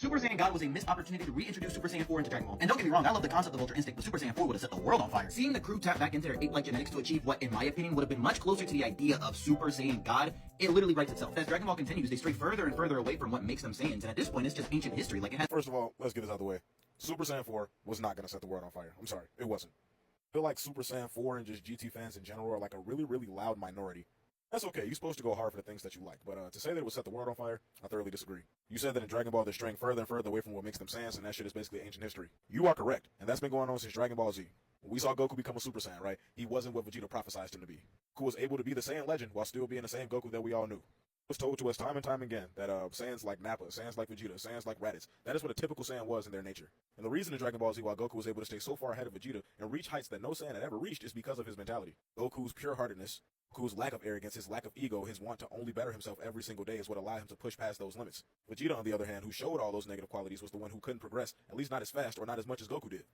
Super Saiyan God was a missed opportunity to reintroduce Super Saiyan 4 into Dragon Ball. And don't get me wrong, I love the concept of Ultra Instinct, but Super Saiyan 4 would have set the world on fire. Seeing the crew tap back into their ape-like genetics to achieve what, in my opinion, would have been much closer to the idea of Super Saiyan God, it literally writes itself. As Dragon Ball continues, they stray further and further away from what makes them Saiyans, and at this point, it's just ancient history. Like it has. First of all, let's get this out of the way. Super Saiyan 4 was not going to set the world on fire. I'm sorry, it wasn't. I feel like Super Saiyan 4 and just GT fans in general are like a really, really loud minority. That's okay, you're supposed to go hard for the things that you like, but to say that it would set the world on fire, I thoroughly disagree. You said that in Dragon Ball they're straying further and further away from what makes them Saiyans, and that shit is basically ancient history. You are correct, and that's been going on since Dragon Ball Z. When we saw Goku become a Super Saiyan, right, he wasn't what Vegeta prophesized him to be. Goku was able to be the Saiyan legend while still being the same Goku that we all knew. It was told to us time and time again that Saiyans like Nappa, Saiyans like Vegeta, Saiyans like Raditz, that is what a typical Saiyan was in their nature. And the reason in Dragon Ball Z why Goku was able to stay so far ahead of Vegeta and reach heights that no Saiyan had ever reached is because of his mentality. Goku's pure-heartedness, Goku's lack of arrogance, his lack of ego, his want to only better himself every single day is what allowed him to push past those limits. Vegeta, on the other hand, who showed all those negative qualities, was the one who couldn't progress, at least not as fast or not as much as Goku did.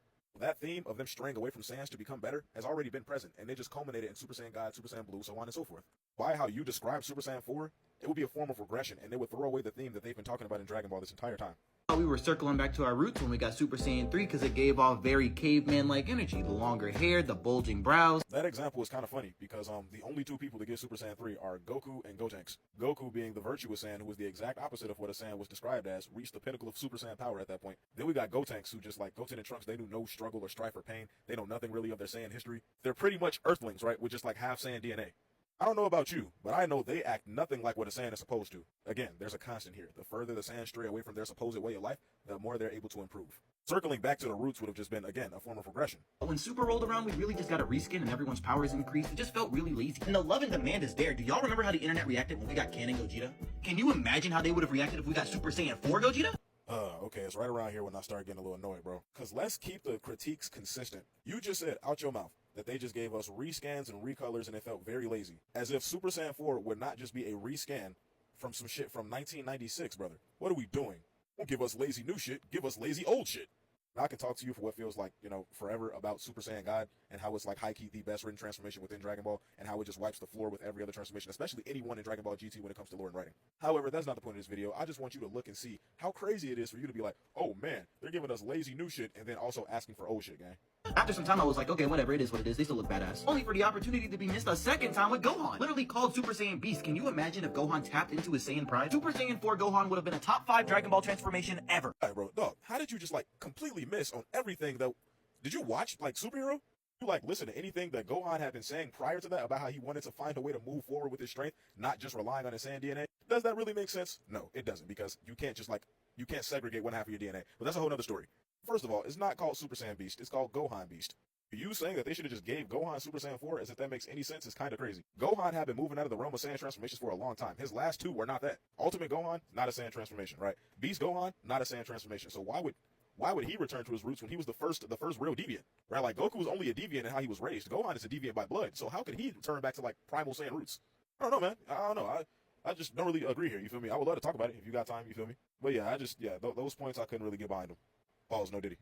That theme of them straying away from Saiyans to become better has already been present, and they just culminated in Super Saiyan God, Super Saiyan Blue, so on and so forth. By how you describe Super Saiyan 4, it would be a form of regression, and they would throw away the theme that they've been talking about in Dragon Ball this entire time. We were circling back to our roots when we got Super Saiyan 3 because it gave off very caveman-like energy. The longer hair, the bulging brows. That example is kind of funny because the only two people to get Super Saiyan 3 are Goku and Gotenks. Goku being the virtuous Saiyan who was the exact opposite of what a Saiyan was described as, reached the pinnacle of Super Saiyan power at that point. Then we got Gotenks who just like Goten and Trunks, they knew no struggle or strife or pain. They know nothing really of their Saiyan history. They're pretty much Earthlings, right, with just like half Saiyan DNA. I don't know about you, but I know they act nothing like what a Saiyan is supposed to. Again, there's a constant here. The further the Saiyans stray away from their supposed way of life, the more they're able to improve. Circling back to the roots would have just been, again, a form of regression. When Super rolled around, we really just got a reskin and everyone's powers increased. It just felt really lazy. And the love and demand is there. Do y'all remember how the internet reacted when we got Canon Gogeta? Can you imagine how they would have reacted if we got Super Saiyan 4 Gogeta? Okay, it's right around here when I start getting a little annoyed, bro. Because let's keep the critiques consistent. You just said, out your mouth, that they just gave us rescans and recolors and it felt very lazy. As if Super Saiyan 4 would not just be a rescan from some shit from 1996, brother. What are we doing? Don't give us lazy new shit, give us lazy old shit. Now I can talk to you for what feels like, forever about Super Saiyan God and how it's like high-key the best written transformation within Dragon Ball and how it just wipes the floor with every other transformation, especially anyone in Dragon Ball GT when it comes to lore and writing. However, that's not the point of this video. I just want you to look and see how crazy it is for you to be like, oh man, they're giving us lazy new shit and then also asking for old shit, gang. After some time, I was like, okay, whatever, it is what it is. They still look badass. Only for the opportunity to be missed a second time with Gohan. Literally called Super Saiyan Beast. Can you imagine if Gohan tapped into his Saiyan pride? Super Saiyan 4 Gohan would have been a top 5 Dragon Ball transformation ever. Alright, bro, dog, how did you just like completely miss on everything though? Did you watch like Superhero? You like listen to anything that Gohan had been saying prior to that about how he wanted to find a way to move forward with his strength, not just relying on his Saiyan DNA? Does that really make sense? No, it doesn't, because you can't just like, you can't segregate one half of your DNA. But that's a whole nother story. First of all, it's not called Super Saiyan Beast, it's called Gohan Beast. You saying that they should have just gave Gohan Super Saiyan 4 as if that makes any sense is kind of crazy. Gohan had been moving out of the realm of Saiyan transformations for a long time. His last two were not that. Ultimate Gohan, not a Saiyan transformation, right? Beast Gohan, not a Saiyan transformation. So why would he return to his roots when he was the first real deviant, right? Like Goku was only a deviant in how he was raised. Gohan is a deviant by blood. So how could he return back to like primal Saiyan roots? I don't know, man. I don't know. I just don't really agree here. You feel me? I would love to talk about it if you got time. You feel me? But yeah, those points I couldn't really get behind them. Pause, no Diddy.